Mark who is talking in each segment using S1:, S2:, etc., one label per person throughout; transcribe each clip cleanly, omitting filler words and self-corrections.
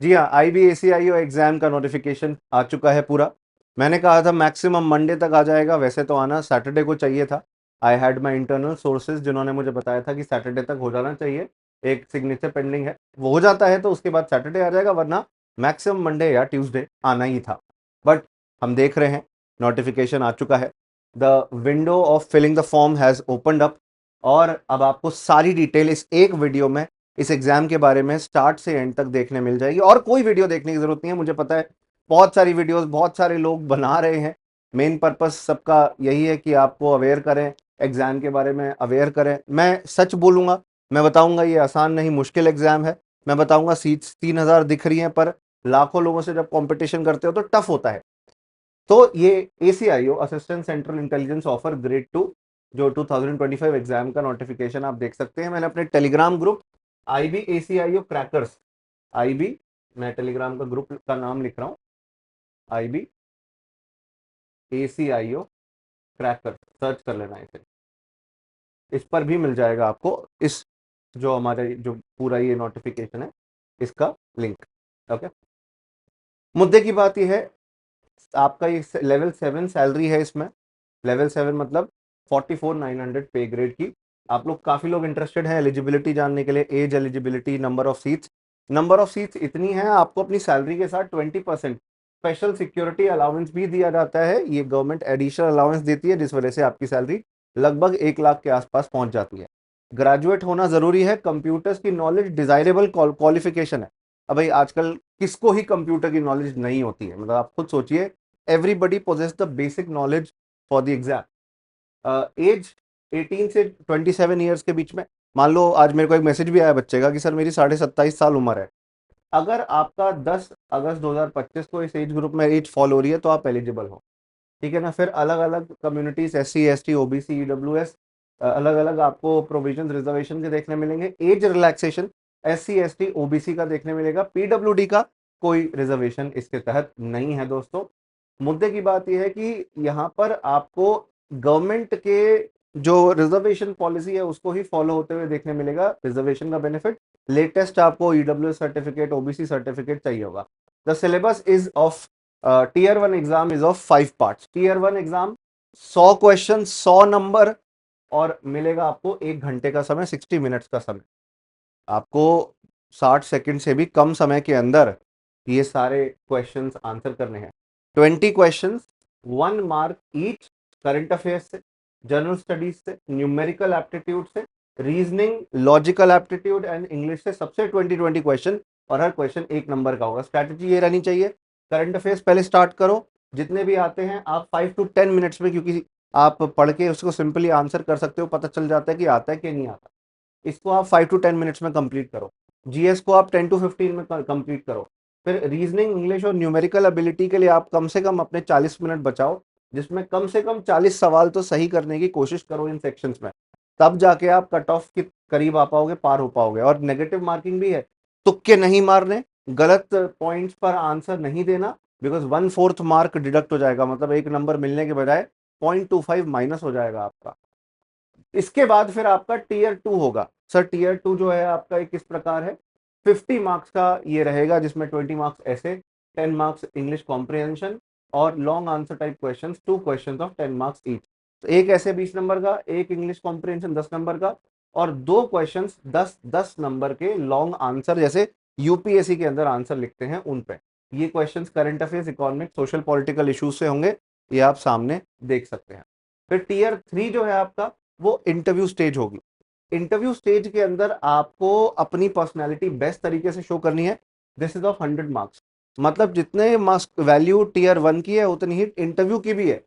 S1: जी हाँ, IBACIO exam का notification आ चुका है पूरा। मैंने कहा था मैक्सिमम मंडे तक आ जाएगा, वैसे तो आना सैटरडे को चाहिए था। I had my internal sources जिन्होंने मुझे बताया था कि सैटरडे तक हो जाना चाहिए, एक सिग्नेचर पेंडिंग है, वो हो जाता है तो उसके बाद सैटरडे आ जाएगा, वरना मैक्सिमम मंडे या ट्यूसडे आना ही था। बट हम देख रहे हैं नोटिफिकेशन आ चुका है। The window of filling the form has opened up, और अब आपको सारी डिटेल इस एक वीडियो में इस एग्जाम के बारे में स्टार्ट से एंड तक देखने मिल जाएगी, और कोई वीडियो देखने की जरूरत नहीं है। मुझे पता है बहुत सारी वीडियोस बहुत सारे लोग बना रहे हैं, मेन पर्पस सबका यही है कि आपको अवेयर करें, एग्जाम के बारे में अवेयर करें। मैं सच बोलूंगा, मैं बताऊंगा ये आसान नहीं मुश्किल एग्जाम है। मैं बताऊंगा सीट्स 3,000 दिख रही हैं, पर लाखों लोगों से जब कंपटीशन करते हो तो टफ होता है। तो ये ACIO assistant central intelligence offer grade 2 जो 2025 एग्जाम का नोटिफिकेशन आप देख सकते हैं। मैंने अपने Telegram group IBACIO crackers, IB, मैं टेलीग्राम का ग्रुप का नाम लिख रहा हूँ, IBACIO क्रैकर, सर्च कर लेना इसे, इस पर भी मिल जाएगा आपको इस जो हमारे जो पूरा ये नोटिफिकेशन है इसका लिंक। ओके, मुद्दे की बात यह है, आपका ये लेवल 7 सैलरी है इसमें। लेवल 7 मतलब 44,900 पे ग्रेड की। आप लोग काफी लोग इंटरेस्टेड हैं एलिजिबिलिटी जानने के लिए, as eligibility, number of seats. Number of seats इतनी है, आपको अपनी सैलरी के साथ 20% स्पेशल सिक्योरिटी अलाउंस भी दिया जाता है। ये गवर्नमेंट एडिशनल अलाउंस देती है, जिस वजह से आपकी सैलरी लगभग 1 लाख के आसपास पहुंच जाती है। ग्रेजुएट होना जरूरी है, कंप्यूटर्स की नॉलेज डिजायरेबल क्वालिफिकेशन है। अब भाई आजकल किसको ही कंप्यूटर की नॉलेज नहीं होती है, मतलब आप खुद सोचिए, everybody possess the basic knowledge for the exam. Age 18 से 27 ईयर्स के बीच में। मान लो आज मेरे को एक मैसेज भी आया बच्चे का कि सर मेरी 27.5 साल उम्र है, अगर आपका 10 अगस्त 2025 को इस एज ग्रुप में एज फॉल हो रही है तो आप एलिजिबल हो। ठीक है ना। फिर अलग अलग communities, SC ST OBC EWS, अलग अलग आपको प्रोविजन रिजर्वेशन के देखने मिलेंगे। Age relaxation SC ST OBC का देखने मिलेगा, PWD का कोई रिजर्वेशन इसके तहत नहीं है दोस्तों। मुद्दे की बात यह है कि यहाँ पर आपको गवर्नमेंट के जो रिजर्वेशन पॉलिसी है उसको ही फॉलो होते हुए देखने मिलेगा। रिजर्वेशन का बेनिफिट, लेटेस्ट आपको EWS सर्टिफिकेट, OBC सर्टिफिकेट चाहिए होगा। The syllabus is of tier 1 exam is of 5 parts. Tier 1 exam 100 question, 100 number, और मिलेगा आपको 1 घंटे का समय, 60 मिनट्स का समय। आपको 60 सेकंड से भी कम समय के अंदर ये सारे क्वेश्चंस आंसर करने हैं। 20 questions, 1 mark each, current affairs से, जनरल स्टडीज से, न्यूमेरिकल एप्टीट्यूड से, reasoning, logical aptitude and English से, सबसे 20 क्वेश्चन, और हर क्वेश्चन 1 नंबर का होगा। स्ट्रैटेजी ये रहनी चाहिए, करंट अफेयर्स पहले स्टार्ट करो, जितने भी आते हैं आप 5 to 10 मिनट्स में, क्योंकि आप पढ़ के उसको सिंपली आंसर कर सकते हो, पता चल जाता है कि आता है कि नहीं आता। इसको आप 5 to 10 मिनट्स में कंप्लीट करो। GS को आप 10 to 15 में कंप्लीट करो। फिर रीजनिंग, इंग्लिश और न्यूमेरिकल एबिलिटी के लिए आप कम से कम अपने 40 मिनट बचाओ, जिसमें कम से कम 40 सवाल तो सही करने की कोशिश करो इन सेक्शंस में। तब जाके आप कट ऑफ के करीब आ पाओगे, पार हो पाओगे। और नेगेटिव मार्किंग भी है, तुक्के नहीं मारने, गलत पॉइंट्स पर आंसर नहीं देना, बिकॉज 1/4 मार्क डिडक्ट हो जाएगा, मतलब 1 नंबर मिलने के बजाय 0.25 माइनस हो जाएगा आपका। इसके बाद फिर आपका टीयर 2 होगा। सर टीयर 2 जो है आपका एक किस प्रकार है, 50 मार्क्स का ये रहेगा, जिसमें 20 मार्क्स ऐसे, 10 मार्क्स इंग्लिश कॉम्प्रिहेंशन, और long answer type question, 2 question of 10 marks each. तो एक ऐसे 20 नंबर का, एक इंग्लिश कॉम्प्रिहेंशन 10 नंबर का, और 2 क्वेश्चन 10-10 नंबर के लॉन्ग आंसर, जैसे UPSC के अंदर आंसर लिखते हैं उन पे। ये question current affairs, economic, social political issues से होंगे, ये आप सामने देख सकते हैं। फिर टीयर 3 जो है आपका, वो इंटरव्यू स्टेज होगी। इंटरव्यू स्टेज के अंदर आपको अपनी पर्सनैलिटी बेस्ट तरीके से शो करनी है। दिस इज ऑफ 100 मार्क्स, मतलब जितने मार्क्स वैल्यू टीयर 1 की है उतनी ही इंटरव्यू की भी है।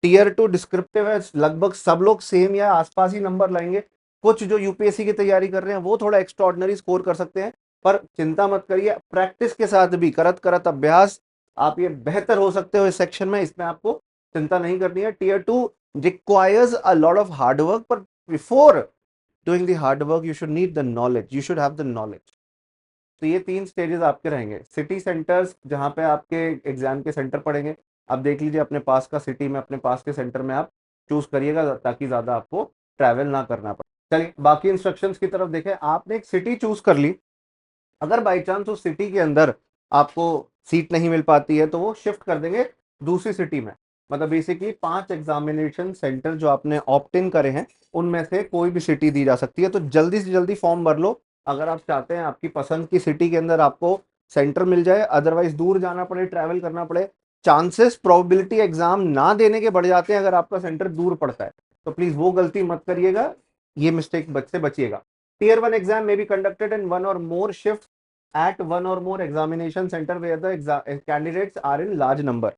S1: टीयर 2 डिस्क्रिप्टिव है, लगभग सब लोग सेम या आसपास ही नंबर लाएंगे। कुछ जो UPSC की तैयारी कर रहे हैं वो थोड़ा एक्स्ट्रा ऑर्डिनरी स्कोर कर सकते हैं, पर चिंता मत करिए, प्रैक्टिस के साथ भी, करत करत अभ्यास, आप ये बेहतर हो सकते हो इस सेक्शन में, इसमें आपको चिंता नहीं करनी है। Tier 2 requires a lot of hard work, but before doing the hard work you should need the knowledge, you should have the knowledge। तो ये 3 स्टेजेस आपके रहेंगे। सिटी सेंटर्स जहाँ पे आपके एग्जाम के सेंटर पड़ेंगे, आप देख लीजिए अपने पास का सिटी में, अपने पास के सेंटर में आप चूज करिएगा, ताकि ज्यादा आपको ट्रैवल ना करना पड़े। चलिए बाकी इंस्ट्रक्शंस की तरफ देखें। आपने एक सिटी चूज कर ली, अगर बाई चांस उस सिटी के अंदर आपको सीट नहीं मिल पाती है तो वो शिफ्ट कर देंगे दूसरी सिटी में। मतलब बेसिकली 5 एग्जामिनेशन सेंटर जो आपने ऑप्ट इन करे हैं उनमें से कोई भी सिटी दी जा सकती है। तो जल्दी से जल्दी फॉर्म भर लो अगर आप चाहते हैं आपकी पसंद की सिटी के अंदर आपको सेंटर मिल जाए, अदरवाइज दूर जाना पड़े, ट्रैवल करना पड़े, चांसेस प्रोबेबिलिटी एग्जाम ना देने के बढ़ जाते हैं अगर आपका सेंटर दूर पड़ता है। तो प्लीज वो गलती मत करिएगा, ये मिस्टेक से बचिएगा। टियर 1 एग्जाम में be conducted in one or more shift at one or more examination centre where the candidates are in large number.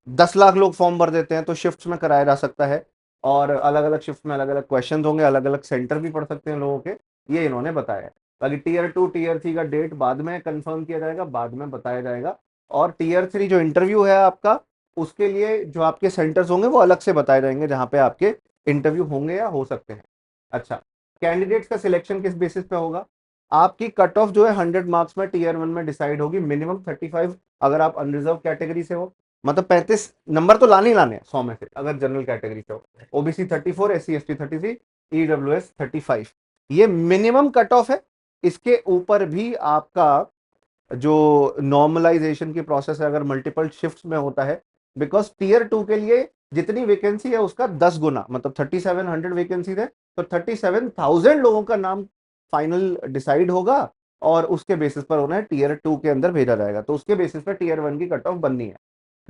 S1: 10 lakh लोग फॉर्म भर देते हैं तो शिफ्ट में कराया जा सकता है, और अलग अलग शिफ्ट में अलग अलग क्वेश्चन होंगे, अलग अलग सेंटर भी पढ़ सकते हैं लोगों के, ये इन्होंने बताया है। बाकी टीयर 2 टीयर 3 का डेट बाद में कंफर्म किया जाएगा, बाद में बताया जाएगा। और टीयर 3 जो इंटरव्यू है आपका, उसके लिए जो आपके सेंटर्स होंगे वो अलग से बताए जाएंगे जहां पे आपके इंटरव्यू होंगे या हो सकते हैं। अच्छा, कैंडिडेट्स का सिलेक्शन किस बेसिस पे होगा? आपकी कट ऑफ जो है 100 मार्क्स में टीयर 1 में डिसाइड होगी, मिनिमम 35 अगर आप अनरिजर्व कैटेगरी से हो, मतलब 35 नंबर तो लाने ही लाने 100 में से अगर जनरल कैटेगरी से हो। ओबीसी 34, एससी एसटी 33, ईडब्ल्यूएस 35, ये मिनिमम कट ऑफ है। इसके ऊपर भी आपका जो नॉर्मलाइजेशन की प्रोसेस है अगर मल्टीपल शिफ्ट्स में होता है, बिकॉज टीयर 2 के लिए जितनी वैकेंसी है उसका 10 गुना, मतलब 3700 वैकेंसी है तो 37,000 लोगों का नाम फाइनल डिसाइड होगा और उसके बेसिस पर उन्हें टीयर 2 के अंदर भेजा जाएगा। तो उसके बेसिस पर टीयर 1 की कट ऑफ बननी है,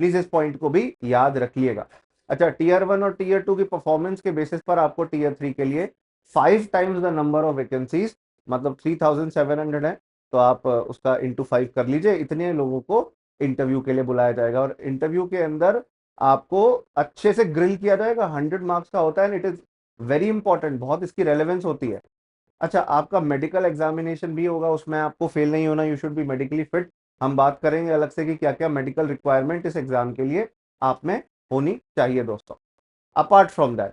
S1: प्लीज इस पॉइंट को भी याद रखिएगा। अच्छा, टीयर 1 और टीयर 2 की परफॉर्मेंस के बेसिस पर आपको टीयर 3 के लिए 5 times the number of vacancies, मतलब 3700 है, तो आप उसका इंटू 5 कर लीजिए, इतने लोगों को इंटरव्यू के लिए बुलाया जाएगा। और इंटरव्यू के अंदर आपको अच्छे से ग्रिल किया जाएगा, 100 मार्क्स का होता है, इट इज वेरी इंपॉर्टेंट, बहुत इसकी रेलेवेंस होती है। अच्छा, आपका मेडिकल एग्जामिनेशन भी होगा, उसमें आपको फेल नहीं होना, you should be medically fit. हम बात करेंगे अलग से कि क्या क्या मेडिकल रिक्वायरमेंट इस एग्जाम के लिए आप में होनी चाहिए दोस्तों। अपार्ट फ्रॉम दैट,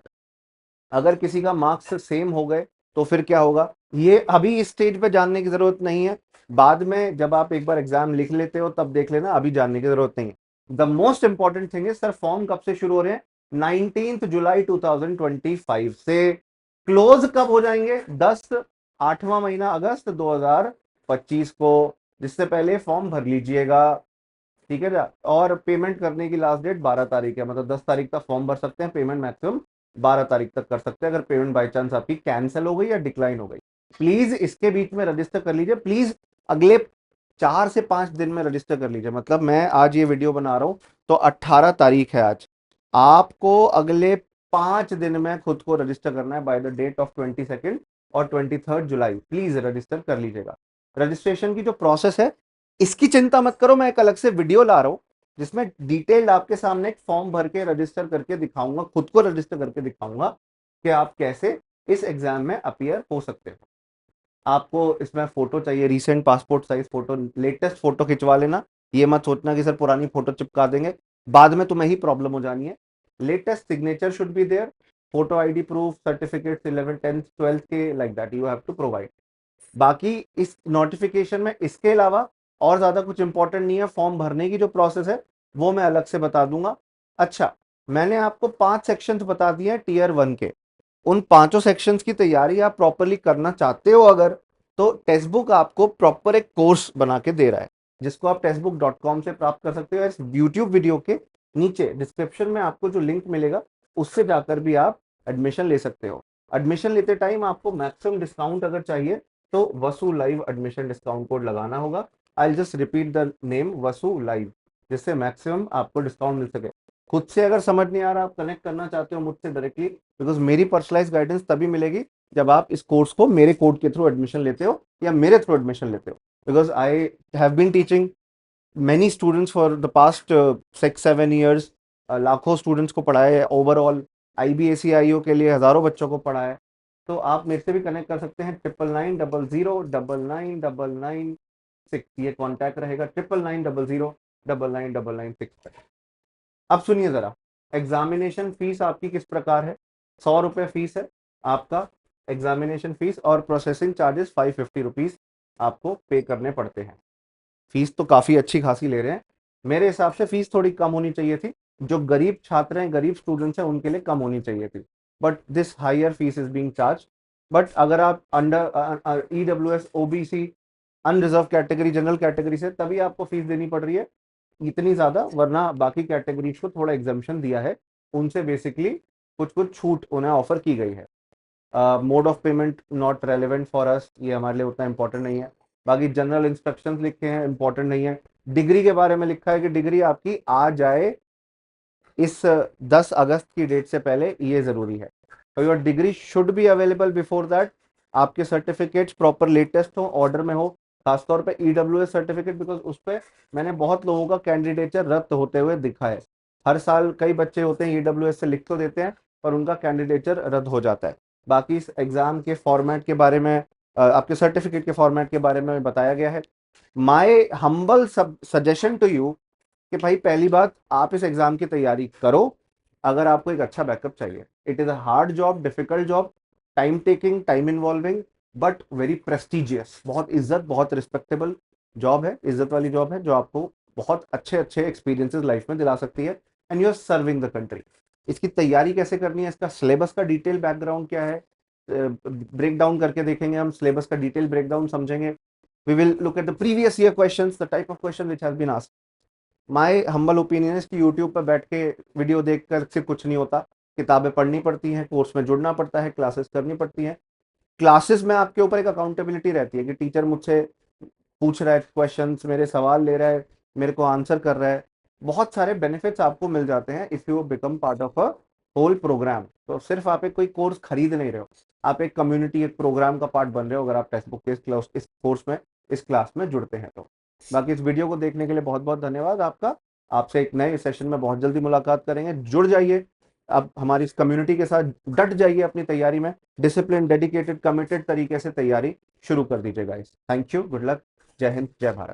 S1: अगर किसी का मार्क्स सेम हो गए तो फिर क्या होगा, ये अभी इस स्टेज पे जानने की जरूरत नहीं है, बाद में जब आप एक बार एग्जाम लिख लेते हो तब देख लेना, अभी जानने की जरूरत नहीं है। The most important thing is, sir form कब से शुरू हो रहे हैं? 19 जुलाई 2025 से। क्लोज कब हो जाएंगे? 8वां महीना अगस्त 2025 को, जिससे पहले फॉर्म भर लीजिएगा, ठीक है ना। और पेमेंट करने की लास्ट डेट 12 तारीख है, मतलब 10 तारीख तक फॉर्म भर सकते हैं, पेमेंट मैक्सिमम 12 तारीख तक कर सकते हैं अगर पेमेंट बाई चांस आपकी कैंसिल हो गई या डिक्लाइन हो गई। प्लीज इसके बीच में रजिस्टर कर लीजिए, प्लीज अगले 4 से 5 दिन में रजिस्टर कर लीजिए। मतलब मैं आज ये वीडियो बना रहा हूं तो 18 तारीख है आज, आपको अगले 5 दिन में खुद को रजिस्टर करना है बाय द डेट ऑफ 22 और 23 जुलाई, प्लीज रजिस्टर कर लीजिएगा। रजिस्ट्रेशन की जो प्रोसेस है इसकी चिंता मत करो, मैं एक अलग से वीडियो ला रहा हूं जिसमें डिटेल्ड आपके सामने एक फॉर्म भर के रजिस्टर करके दिखाऊंगा, खुद को रजिस्टर करके दिखाऊंगा कि आप कैसे इस एग्जाम में अपीयर हो सकते हो। आपको इसमें फोटो चाहिए, recent passport size photo, latest photo खिंचवा लेना, ये मत सोचना कि सर पुरानी फोटो चिपका देंगे, बाद में तुम्हें ही प्रॉब्लम हो जानी है। Latest signature should be there, photo ID proof, certificate 11th 10th 12th के, like that you have to provide. बाकी इस नोटिफिकेशन में इसके अलावा और ज्यादा कुछ इंपॉर्टेंट नहीं है, फॉर्म भरने की जो प्रोसेस है वो मैं अलग से बता दूंगा। अच्छा, मैंने आपको 5 सेक्शंस बता दिए हैं टीयर 1 के, उन पांचों सेक्शंस की तैयारी आप प्रॉपरली करना चाहते हो अगर, तो टेक्स्ट बुक आपको प्रॉपर एक कोर्स बना के दे रहा है जिसको आप textbook.com से प्राप्त कर सकते हो। इस यूट्यूब वीडियो के नीचे डिस्क्रिप्शन में आपको जो लिंक मिलेगा उससे जाकर भी आप एडमिशन ले सकते हो। एडमिशन लेते टाइम आपको मैक्सिमम डिस्काउंट अगर चाहिए तो वसु लाइव एडमिशन डिस्काउंट कोड लगाना होगा। I just repeat the name, Vasu live, जिससे मैक्सिमम आपको डिस्काउंट मिल सके। खुद से अगर समझ नहीं आ रहा, आप कनेक्ट करना चाहते हो मुझसे डायरेक्टली, बिकॉज मेरी पर्सनलाइज गाइडेंस तभी मिलेगी जब आप इस कोर्स को मेरे कोड के थ्रू एडमिशन लेते हो या मेरे थ्रू एडमिशन लेते हो, because I have been teaching many students for the past 6-7 years, लाखों स्टूडेंट्स को पढ़ाया है ओवरऑल, IBAC-IO के लिए हजारों बच्चों को पढ़ाया है। तो आप मेरे से भी कनेक्ट कर सकते हैं, 9990099996, ये कॉन्टैक्ट रहेगा 9990099996 पर। अब सुनिए जरा, एग्जामिनेशन फीस आपकी किस प्रकार है? 100 रुपये फीस है आपका एग्जामिनेशन फीस, और प्रोसेसिंग चार्जेस 550 रुपीज आपको पे करने पड़ते हैं। फीस तो काफी अच्छी खासी ले रहे हैं, मेरे हिसाब से फीस थोड़ी कम होनी चाहिए थी, जो गरीब छात्र हैं, गरीब स्टूडेंट्स हैं, उनके लिए कम होनी चाहिए थी, but this higher fees is being charge. But अगर आप under EWS OBC unreserve category, general category से, तभी आपको फीस देनी पड़ रही है इतनी ज्यादा, वरना बाकी कैटेगरीज को थोड़ा एग्जाम्पशन दिया है, उनसे बेसिकली कुछ कुछ छूट उन्हें ऑफर की गई है। Mode of payment not relevant for us, ये हमारे लिए उतना इंपॉर्टेंट नहीं है। बाकी जनरल इंस्ट्रक्शंस लिखे हैं, इंपॉर्टेंट नहीं है। डिग्री के बारे में लिखा है कि डिग्री आपकी आ जाए इस 10 अगस्त की डेट से पहले, ये जरूरी है। तो your degree should be available before that. आपके सर्टिफिकेट्स प्रॉपर लेटेस्ट हो, ऑर्डर में हो, खासतौर पे ईडब्ल्यूएस सर्टिफिकेट, बिकॉज उस पर मैंने बहुत लोगों का कैंडिडेचर रद्द होते हुए दिखा है। हर साल कई बच्चे होते हैं ईडब्ल्यूएस से लिख तो देते हैं, पर उनका कैंडिडेचर रद्द हो जाता है। बाकी इस एग्जाम के फॉर्मेट के बारे में, आपके सर्टिफिकेट के फॉर्मेट के बारे में बताया गया है। My humble suggestion to you कि भाई पहली बात, आप इस एग्जाम की तैयारी करो अगर आपको एक अच्छा बैकअप चाहिए। It is a hard job, difficult job, time taking, time involving, but very prestigious, बहुत इज्जत, बहुत रिस्पेक्टेबल जॉब है, इज्जत वाली जॉब है, जो आपको बहुत अच्छे अच्छे एक्सपीरियंसेस लाइफ में दिला सकती है, and you are serving the country. इसकी तैयारी कैसे करनी है, इसका सिलेबस का डिटेल बैकग्राउंड क्या है, ब्रेक डाउन करके देखेंगे हम, सिलेबस का डिटेल ब्रेकडाउन समझेंगे। We will look at the previous year questions, the type of question which has been asked. My humble opinion है कि यूट्यूब पर बैठ के वीडियो देखकर सिर्फ कुछ नहीं होता, किताबें पढ़नी पड़ती हैं, कोर्स में जुड़ना पड़ता है, क्लासेस करनी पड़ती हैं। क्लासेस में आपके ऊपर एक अकाउंटेबिलिटी रहती है कि टीचर मुझसे पूछ रहा है क्वेश्चंस, मेरे सवाल ले रहा है, मेरे को आंसर कर रहा है। बहुत सारे बेनिफिट्स आपको मिल जाते हैं if you become part of a whole programme. तो सिर्फ आप एक कोई कोर्स खरीद नहीं रहे हो, आप एक कम्युनिटी, एक प्रोग्राम का पार्ट बन रहे हो अगर आप टेक्स्ट बुक के इस कोर्स में, इस क्लास में जुड़ते हैं तो। बाकी इस वीडियो को देखने के लिए बहुत बहुत धन्यवाद आपका। आपसे एक नए सेशन में बहुत जल्दी मुलाकात करेंगे। जुड़ जाइए अब हमारी इस कम्युनिटी के साथ, डट जाइए अपनी तैयारी में, डिसिप्लिन, डेडिकेटेड, कमिटेड तरीके से तैयारी शुरू कर दीजिए guys. Thank you, good luck, जय हिंद, जय भारत।